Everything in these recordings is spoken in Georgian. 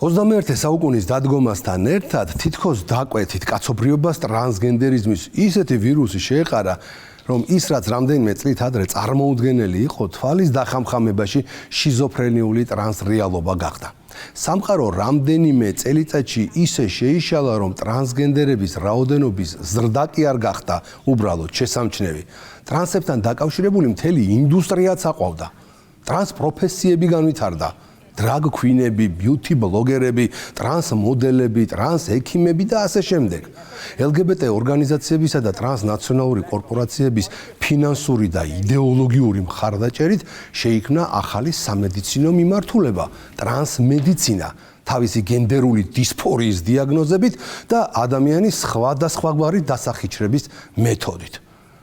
21 საუკუნის დადგომასთან ერთად თითქოს დაკვეთით კაცობრიობას ტრანსგენდერიზმის ისეთი ვირუსი შეეყარა, რომ ის რაც რამდენიმე წლით ადრე წარმოუდგენელი იყო, თვალის დახამხამებაში შიზოფრენიული ტრანსრეალობა გახდა. სამყარო რამდენიმე წელიწადში ისე შეიშალა, რომ ტრანსგენდერების რაოდენობის ზრდა კი არ გახდა უბრალოდ შესამჩნევი. ტრანსებთან დაკავშირებული მთელი ინდუსტრიაც აყვავდა. ტრანსპროფესიები განვითარდა. დრაგ ქვინები, ბიუთი ბლოგერები, ტრანს მოდელები, ტრანს ექიმები და ასე შემდეგ. LGBT ორგანიზაციებისა და ტრანსნაციონალური კორპორაციების ფინანსური და იდეოლოგიური მხარდაჭერით შეიქმნა ახალი სამედიცინო მიმართულება, ტრანსმედიცინა, თავისი გენდერული დისფორიის დიაგნოზებით და ადამიანის სხვადასხვაგვარი დასახიჩრების მეთოდით.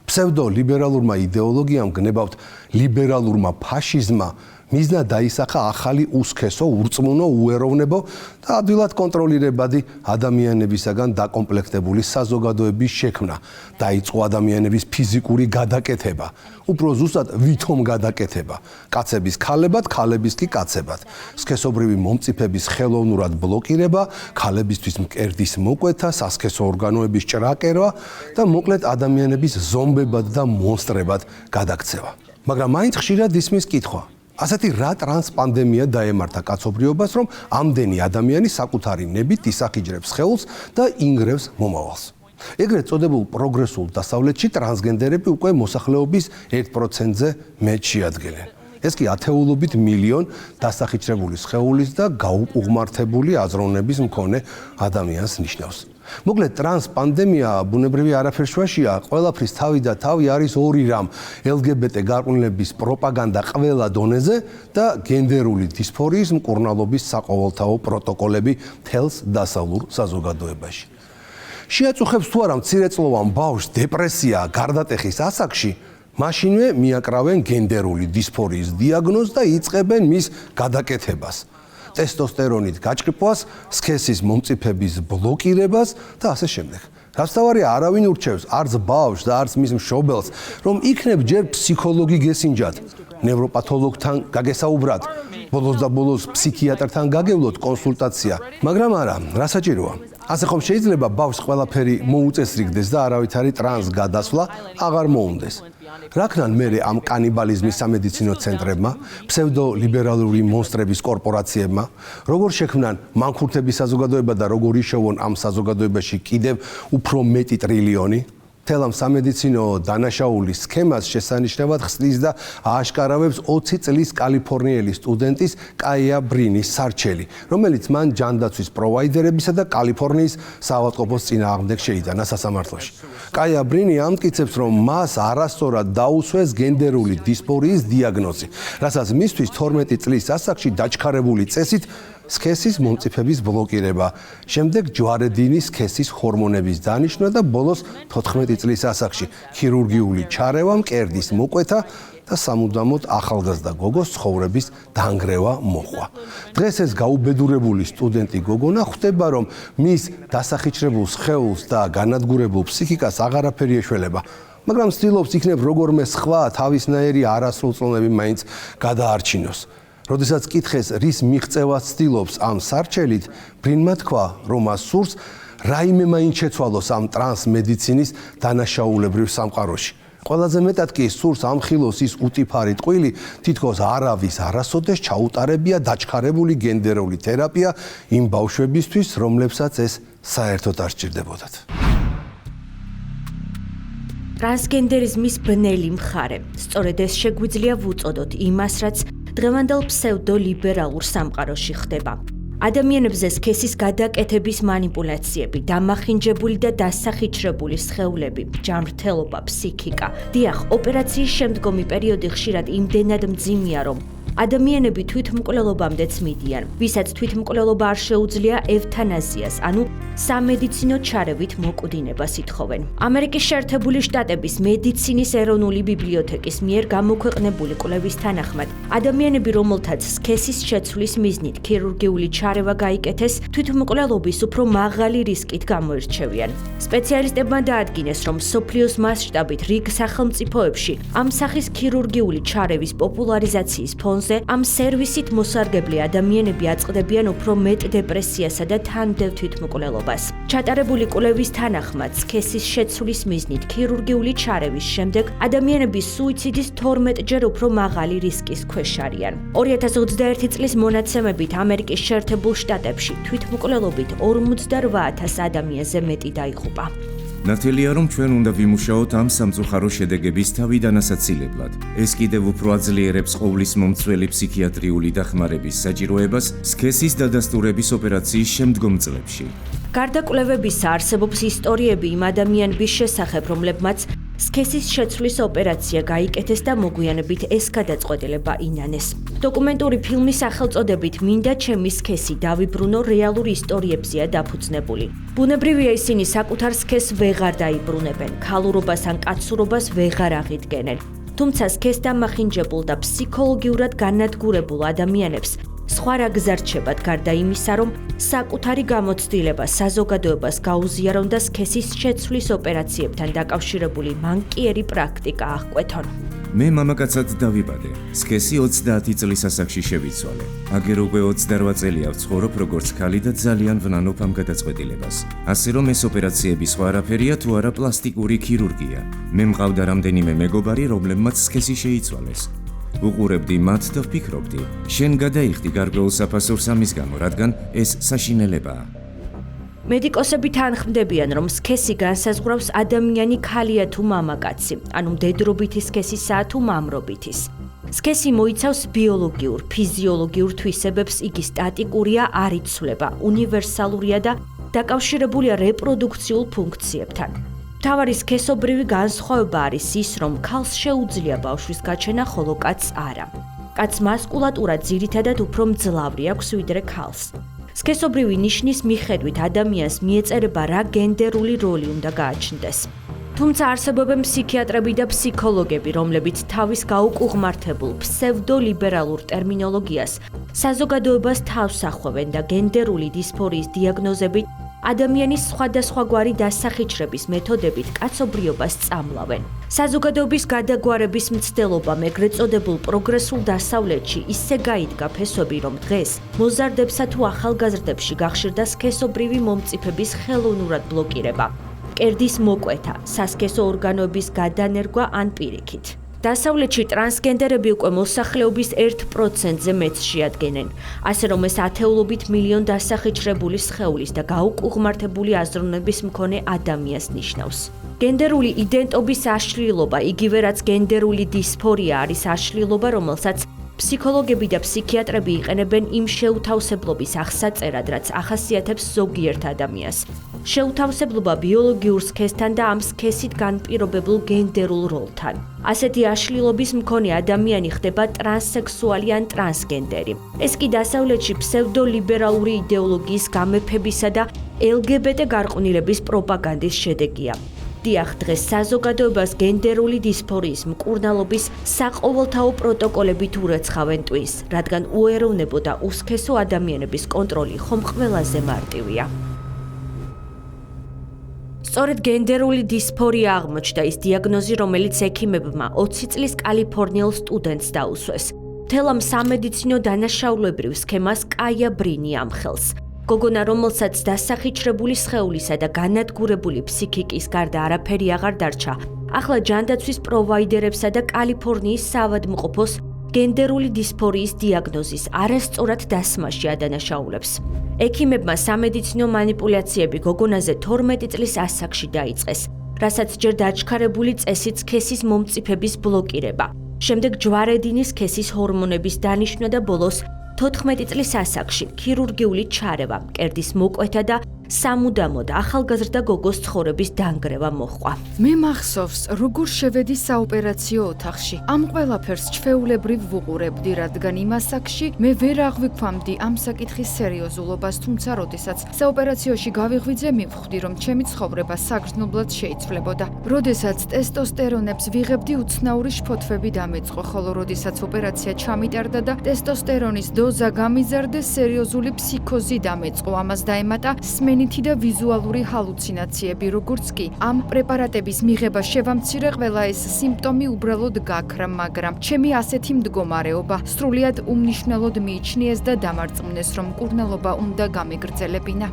ფსევდოლიბერალურმა იდეოლოგიამ გნებავთ ლიბერალურმა ფაშიზმმა მიზნად დაისახა ახალი უსქესო, ურწმუნო, უეროვნებო და ადვილად კონტროლირებადი ადამიანებისაგან დაკომპლექტებული საზოგადოების შექმნა. დაიწყო ადამიანების ფიზიკური გადაკეთება, უფრო ზუსტად ვითომ გადაკეთება, კაცების ქალებად, ქალების კი კაცებად. სქესობრივი მომწიფების ხელოვნურად ბლოკირება, ქალებისთვის მკერდის მოკვეთა, სასქესო ორგანოების ჭრაკერვა და მოკლედ ადამიანების ზომბებად და მონსტრებად გადაქცევა. მაგრამ მაინც ხშირად ისმის კითხვა. ასეთი რა ტრანსპანდემია დაემართა კაცობრიობას, რომ ამდენი ადამიანი საკუთარი ნებით ისახიჯრებს სხეულს და ინგრევს მომავალს. ეგრეთ წოდებულ პროგრესულ დასავლეთში ტრანსგენდერები უკვე მოსახლეობის 1%-ზე მეტ შეადგენენ. ეს კი ათეულობით მილიონ დასახიჩრებული სხეულის და გაუყუღმართებული აზროვნების მქონე ადამიანს ნიშნავს. მოკლედ ტრანსპანდემია ბუნებრივი არაფერშუაშია, ყველაფრის თავი და თავი არის ორი რამ: LGBT გარყვნილების პროპაგანდა ყველა დონეზე და გენდერული დისფორიის მკურნალობის საყოველთაო პროტოკოლები მთელს დასავლურ საზოგადოებაში. შეაწუხებს თუ არა მცირეწლოვან ბავშვს დეპრესია გარდატეხის ასაკში, მაშინვე მიაკრავენ გენდერული დისფორიის დიაგნოზს და იწყებენ მის გადაკეთებას. ტესტოსტერონით გაჭრიფვას, სქესის მომწიფების ბლოკირებას და ასე შემდეგ. რასთავარია, არავინ ურჩევს არც ბავშვს და არც მის მშობელს, რომ იქნებ ჯერ ფსიქოლოგი გესინჯათ, ნევროპათოლოგთან გაგესაუბრათ, ბოლოს და ბოლოს ფსიქიატრთან გაგევლოთ კონსულტაცია. მაგრამ არა, რა საჭიროა? ასე ხომ შეიძლება ბავშვს ყველაფერი მოუწესრიგდეს და არავითარი ტრანს გადასვლა აღარ მოუნდეს. რაკნან მერე ამ კანიბალიზმის სამედიცინო ცენტრებმა, ფსევდოლიბერალური მონსტრების კორპორაციებმა, როგორ შექმნან მანქურთების საზოგადოება და როგორ იშოვონ ამ საზოგადოებაში კიდევ უფრო მეტი ტრილიონი? მთელ ამ სამედიცინო დანაშაულის სქემას შესანიშნავად ხსნის და ააშკარავებს 20 წლის კალიფორნიელი სტუდენტის კაია ბრინის სარჩელი, რომელიც მან ჯანდაცვის პროვაიდერებისა და კალიფორნიის საავადმყოფოს წინააღმდეგ შეიტანა სასამართლოში. კაია ბრინი ამტკიცებს, რომ მას არასწორად დაუსვეს გენდერული დისფორიის დიაგნოზი, რასაც მისთვის 12 წლის ასაკში დაჩქარებული წესით სქესის მომწიფების ბლოკირება, შემდეგ ჯვარედინის სქესის ჰორმონების დანიშვნა და ბოლოს 14 წლის ასაკში ქირურგიული ჩარევა, მკერდის მოკვეთა და სამუდამოდ ახალგაზრდა გოგოს ცხოვრების დანგრევა მოყვა. დღეს ეს გაუბედურებული სტუდენტი გოგონა ხვდება, რომ მის დასახიჩრებულ სხეულს და განადგურებულ ფსიქიკას აღარაფერი ეშველება, მაგრამ ცდილობს იქნებ როგორმე სხვა თავისნაირი არასრულწლოვანები მაინც გადაარჩინოს. როდესაც კითხეს, რის მიღწევას ცდილობს ამ სარჩელით, ბრინმა თქვა, რომ მას სურს რაიმე მაინც შეცვალოს ამ ტრანსმედიცინის დანაშაულებრივ სამყაროში. ყველაზე მეტად კი სურს ამხილოს ის უტიფარი ტყვილი, თითქოს არავის არასოდეს ჩაუტარებია დაჩქარებული გენდერული თერაპია იმ ბავშვებისთვის, რომლებსაც ეს საერთოდ არ სჭირდებოდათ. ტრანსგენდერიზმის ბნელი მხარე. სწორედ ეს შეგვიძლია ვუწოდოთ იმას, რაც დღევანდელ ფსევდოლიბერალურ სამყაროში ხდება. ადამიანებზე სქესის გადაკეთების მანიპულაციები, დამახინჯებული და დასახიჩრებული სხეულები, ჯანმრთელობა, ფსიქიკა. დიახ, ოპერაციის შემდგომი პერიოდი ხშირად იმდენად მძიმეა, რომ ადამიანები თვითმკვლელობამდეც მიდიან, ვისაც თვითმკვლელობა არ შეუძლია ევთანაზიას, ანუ სამედიცინო ჩარევით მოკვდინებას ითხოვენ. ამერიკის შეერთებული შტატების მედიცინის ეროვნული ბიბლიოთეკის მიერ გამოქვეყნებული კვლევის თანახმად, ადამიანები, რომელთაც სქესის შეცვლის მიზნით ქირურგიული ჩარევა გაიკეთეს, თვითმკვლელობის უფრო მაღალი რისკით გამოირჩევიან. სპეციალისტებმა დაადგინეს, რომ მსოფლიოს მასშტაბით რიგ სახელმწიფოებში ამ სახის ქირურგიული ჩარევის პოპულარიზაციის ფონს ფონზე ამ სერვისით მოსარგებლე ადამიანები აწყდებიან უფრო მეტ დეპრესიასა და თანმდევ თვითმკვლელობას. ჩატარებული კვლევის თანახმად, სქესის შეცვლის მიზნით ქირურგიული ჩარევის შემდეგ ადამიანები სუიციდის 12-ჯერ უფრო მაღალი რისკის ქვეშ არიან. 2021 წლის მონაცემებით ამერიკის შეერთებულ შტატებში თვითმკვლელობით 58,000 ადამიანზე მეტი დაიღუპა. ნათელია, რომ ჩვენ უნდა ვიმუშაოთ ამ სამწუხარო შედეგების თავიდან ასაცილებლად. ეს კიდევ უფრო აძლიერებს ყოვლის მომცველი ფსიქიატრიული დახმარების საჭიროებას სქესის დადასტურების ოპერაციის შემდგომ წლებში. გარდა კვლევებისა, არსებობს ისტორიები იმ ადამიანების შესახებ, რომლებმაც სქესის შეცვლის ოპერაცია გაიკეთეს და მოგვიანებით ეს გადაწყვეტილება ინანეს. დოკუმენტური ფილმის სახელწოდებით "მინდა ჩემი სქესი დავიბრუნო" რეალურ ისტორიებზეა დაფუძნებული. ბუნებრივია ისინი საკუთარ სქესს ვეღარ დაიბრუნებენ, ქალურობას ან კაცურობას ვეღარ აღიდგენენ. თუმცა სქესდამახინჯებულ და ფსიქოლოგიურად განადგურებულ ადამიანებს სხვა რა გზა რჩებათ გარდა იმისა, რომ საკუთარი გამოცდილება საზოგადოებას გაუზიარონ და სქესის შეცვლის ოპერაციებთან დაკავშირებული მანკიერი პრაქტიკა აღკვეთონ. მე მამაკაცად დავიბადე. სქესი 30 წლის ასაკში შევიცვალე. აგერ უკვე 28 წელია ვცხოვრობ როგორც ქალი და ძალიან ვნანობ ამ გადაწყვეტილებას. ასე რომ ეს ოპერაციები სხვა არაფერია თუ არა პლასტიკური ქირურგია. მე მყავდა რამდენიმე მეგობარი, რომლებმაც სქესი შეიცვალეს. უყურებდი მათ და ვფიქრობდი, შენ გადაიხდი გარკვეულ საფასურს ამის გამო, რადგან ეს საშინელებაა. მედიკოსები თანხმდებიან, რომ სქესი განსაზღვრავს ადამიანი ქალია თუ მამაკაცი, ანუ მდედრობითი სქესისაა თუ მამრობითის. სქესი მოიცავს ბიოლოგიურ, ფიზიოლოგიურ თვისებებს, იგი სტატიკურია, არ იცვლება, უნივერსალურია და დაკავშირებულია რეპროდუქციულ ფუნქციებთან. მთავარი სქესობრივი განსხვავება არის ის, რომ ქალს შეუძლია ბავშვის გაჩენა, ხოლო კაცს არა. კაცს მასკულატურა ძირითადად უფრო მძლავრი აქვს ვიდრე ქალს. სქესობრივი ნიშნის მიხედვით ადამიანს მიეწერება რა გენდერული როლი უნდა გააჩნდეს. თუმცა არსებობენ ფსიქიატრები და ფსიქოლოგები, რომლებიც თავის გაუკუღმართებულ ფსევდოლიბერალურ ტერმინოლოგიას საზოგადოებას თავს ახვევენ და გენდერული დისფორიის დიაგნოზებით ადამიანის სხვადასხვაგვარი დასახიჩრების მეთოდებით კაცობრიობას სწამლავენ. საზოგადოების გადაგვარების მცდელობამ ეგრეთ წოდებულ პროგრესულ დასავლეთში ისე გაიდგა ფესვები, რომ დღეს მოზარდებსა თუ ახალგაზრდებში გახშირდა სქესობრივი მომწიფების ხელოვნურად ბლოკირება, მკერდის მოკვეთა, სასქესო ორგანოების გადანერგვა ან პირიქით. დასავლეთში ტრანსგენდერები უკვე მოსახლეობის 1%-ზე მეტს შეადგენენ, ასე რომ ეს ათეულობით მილიონ დასახიჩრებული სხეულის და გაუკუღმართებული აზროვნების მქონე ადამიანს ნიშნავს. გენდერული იდენტობის აშლილობა, იგივე რაც გენდერული დისფორია არის აშლილობა, რომელსაც ფსიქოლოგები და ფსიქიატრები იყენებენ იმ შეუთავსებლობის აღსაწერად, რაც ახასიათებს ზოგიერთ ადამიანს. შეუთავსებლობა ბიოლოგიურ სქესთან და ამ სქესით განპირობებულ გენდერულ როლთან. ასეთი აშლილობის მქონე ადამიანი ხდება ტრანსსექსუალი ან ტრანსგენდერი. ეს კი დასავლეთში ფსევდოლიბერალური იდეოლოგიის გამეფებისა და LGBT გარყვნილების პროპაგანდის შედეგია. დიახ, დღეს საზოგადოებას გენდერული დისფორიის მკურნალობის საყოველთაო პროტოკოლებით ურეცხავენ ტვინს, რადგან უეროვნებო და უსქესო ადამიანების კონტროლი ხომ ყველაზე მარტივია. სწორედ გენდერული დისფორია აღმოჩნდა ის დიაგნოზი, რომელიც ექიმებმა 20 წლის კალიფორნიელ სტუდენტს დაუსვეს. მთელ ამ სამედიცინო დანაშაულებრივ სქემას კაია ბრინი ამხელს. გოგონა, რომელსაც დასახიჩრებული სხეულისა და განადგურებული ფსიქიკის გარდა არაფერი აღარ დარჩა, ახლა ჯანდაცვის პროვაიდერებსა და კალიფორნიის საავადმყოფოს გენდერული დისფორიის დიაგნოზის არასწორად დასმაში ადანაშაულებს. ექიმებმა სამედიცინო მანიპულაციები გოგონაზე 12 წლის ასაკში დაიწყეს, რასაც ჯერ დაჩქარებული წესით სქესის მომწიფების ბლოკირება, შემდეგ ჯვარედინის სქესის ჰორმონების დანიშვნა და ბოლოს 14 წლის ასაკში ქირურგიული ჩარევა, მკერდის მოკვეთა და სამუდამოდ ახალგაზრდა გოგოს ცხოვრების დანგრევა მოჰყვა. მე მახსოვს, როგორ შევედი საოპერაციო ოთახში. ამ ყველაფერს ჩვეულებრივ ვუყურებდი, რადგან იმ ასაკში მე ვერ აღვიქვამდი ამ საკითხის სერიოზულობას, თუმცა როდესაც საოპერაციოში გავიღვიძე, მივხვდი, რომ ჩემი ცხოვრება საგრძნობლად შეიცვლებოდა. როდესაც ტესტოსტერონებს ვიღებდი, უცნაური შფოთვები დამეწყო, ხოლო როდესაც ოპერაცია ჩამიტარდა და ტესტოსტერონის დოზა გამიზარდეს, სერიოზული ფსიქოზი დამეწყო. ამას დაემატა სმენი სენითი და ვიზუალური ჰალუცინაციები, როგორც კი ამ პრეპარატების მიღება შევამცირე, ყველა ეს სიმპტომი უბრალოდ გაქრა, მაგრამ ჩემი ასეთი მდგომარეობა სრულიად უმნიშვნელოდ მიიჩნიეს და დამარწმუნეს, რომ მკურნალობა უნდა გამეგრძელებინა.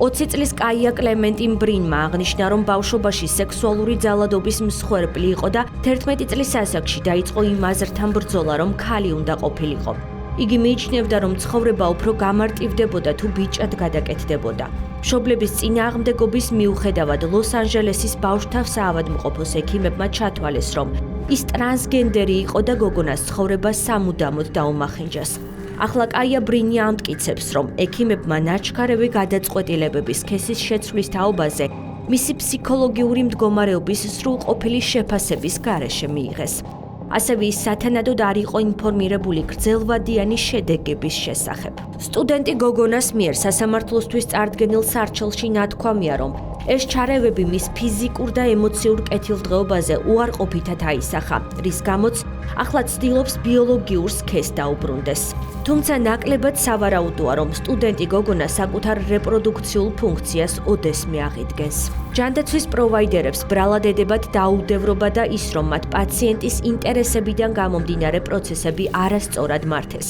20 წლის კაია კლემენტინ ბრინმა აღნიშნა, რომ ბავშვობაში სექსუალური ძალადობის მსხვერპლი იყო და 11 წლის ასაკში დაიწყო იმ აზრთან ბრძოლა, რომ ქალი უნდა ყოფილიყო. იგი მიიჩნევდა, რომ ცხოვრება უფრო გამარტივდებოდა თუ ბიჭად გადაკეთდებოდა. მშობლების წინააღმდეგობის მიუხედავად, ლოს-ანჯელესის ბავშვთა საავადმყოფოს ექიმებმა ჩათვალეს, რომ ის ტრანსგენდერი იყო და გოგონას ცხოვრება სამუდამოდ დაუმახინჯას. ახლა კაია ბრინი ამტკიცებს, რომ ექიმებმა ნაჩქარევი გადაწყვეტილებების სქესის შეცვლის თაობაზე მისი ფსიქოლოგიური მდგომარეობის სრულყოფილი შეფასების გარეშე მიიღეს. ასევე ის სათანადოდ არ იყო ინფორმირებული გრძელვადიანი შედეგების შესახებ. სტუდენტი გოგონას მიერ სასამართლოსთვის წარდგენილ სარჩელში ნათქვამია, რომ ეს ჩარევები მის ფიზიკურ და ემოციურ კეთილდღეობაზე უარყოფითად აისახა, რის გამოც ახლა ცდილობს ბიოლოგიურ სქესს დაუბრუნდეს. თუმცა ნაკლებად სავარაუდოა, რომ სტუდენტი გოგონა საკუთარ რეპროდუქციულ ფუნქციას ოდესმე აღიდგენს. ჯანდაცვის პროვაიდერებს ბრალად ედებათ დაუდევრობა და ის, რომ მათ პაციენტის ინტერესებიდან გამომდინარე პროცესები არასწორად მართეს.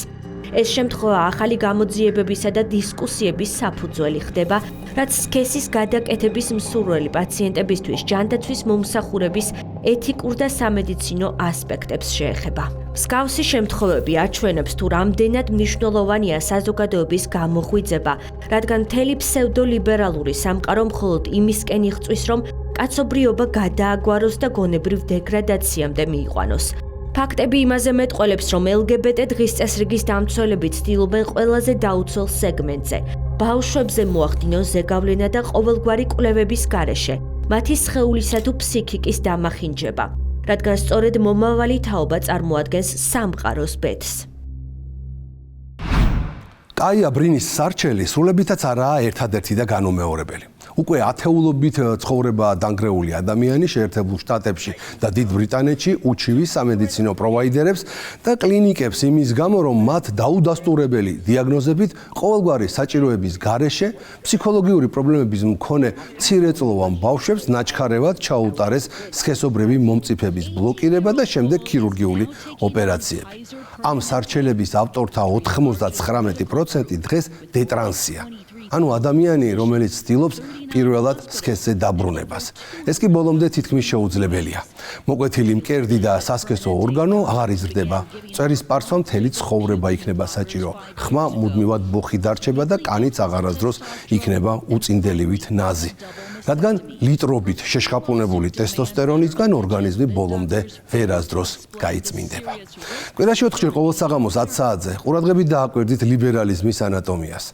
ეს შემთხვევა ახალი გამოძიებებისა და დისკუსიების საფუძველი ხდება, რაც სქესის გადაკეთების მსურველი პაციენტებისთვის ჯანდაცვის მომსახურების ეთიკურ და სამედიცინო ასპექტებს შეეხება. მსგავსი შემთხვევები აჩვენებს, თუ რამდენად მნიშვნელოვანია საზოგადოების გამოღვიძება, რადგან მთელი ფსევდოლიბერალური სამყარო მხოლოდ იმისკენ იღწვის, რომ კაცობრიობა გადააგვაროს და გონებრივ დეგრადაციამდე მიიყვანოს. ფაქტები იმაზე მეტყველებს, რომ LGBT დღის წესრიგის დამცველები ცდილობენ ყველაზე დაუცველ სეგმენტზე, ბავშვებზე მოახდინონ ზეგავლენა და ყოველგვარი კვლევების გარეშე, მათი სხეულისა თუ ფსიქიკის დამახინჯება, რადგან სწორედ მომავალი თაობა წარმოადგენს სამყაროს ბედს. კაია ბრინის სარჩელი სრულებითაც არაა ერთადერთი და განუმეორებელი. უკვე ათეულობით ცხოვრება დანგრეული ადამიანი შეერთებულ შტატებში და დიდ ბრიტანეთში უჩივის სამედიცინო პროვაიდერებს და კლინიკებს იმის გამო, რომ მათ დაუდასტურებელი დიაგნოზებით ყოველგვარი საჭიროების გარეშე ფსიქოლოგიური პრობლემების მქონე მცირეწლოვან ბავშვებს ნაჩქარევად ჩაუტარეს სქესობრივი მომწიფების ბლოკირება და შემდეგ ქირურგიული ოპერაციები. ამ სარჩელების ავტორთა 99% დღეს დეტრანსია. ანუ ადამიანი, რომელიც ცდილობს პირველად სქესზე დაბრუნებას. ეს კი ბოლომდე თითქმის შეუძლებელია. მოკვეთილი მკერდი და სასქესო ორგანო აღარ იზრდება. წვერის პარსვა მთელი ცხოვრება იქნება საჭირო. ხმა მუდმივად ბოხი დარჩება და კანიც აღარასდროს იქნება უწინდელივით ნაზი. რადგან ლიტრობით შეშხაპუნებული ტესტოსტერონისგან ორგანიზმი ბოლომდე ვერასდროს გაიწმინდება. კვირაში 4 ჯერ ყოველ საღამოს 10 საათზე ყურადღებით დააკვირდით ლიბერალიზმის ანატომიას.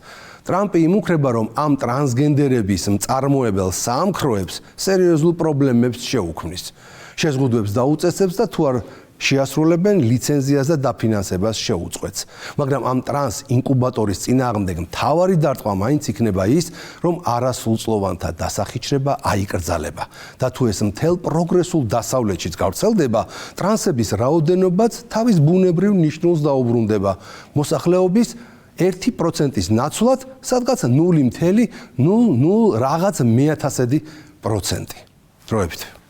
ტრამპი იმუქრება, რომ ამ ტრანსგენდერების მწარმოებელ საამქროებს სერიოზულ პრობლემებს შეუქმნის. შეზღუდვებს დაუწესებს და თუ არ შეასრულებენ ლიცენზიას და დაფინანსებას შეუწყვეტს. მაგრამ ამ ტრანს ინკუბატორის წინააღმდეგ მთავარი დარტყმა მაინც იქნება ის, რომ არასრულწლოვანთა დასახიჩრება აიკრძალება. და თუ ეს მთელ პროგრესულ დასავლეთშიც გავრცელდება, ტრანსების რაოდენობაც თავის ბუნებრივ ნიშნულს დაუბრუნდება. მოსახლეობის 1%-ის ნაცვლად, სადღაც 0.00 რაღაც მეათასედი პროცენტი. დროებით.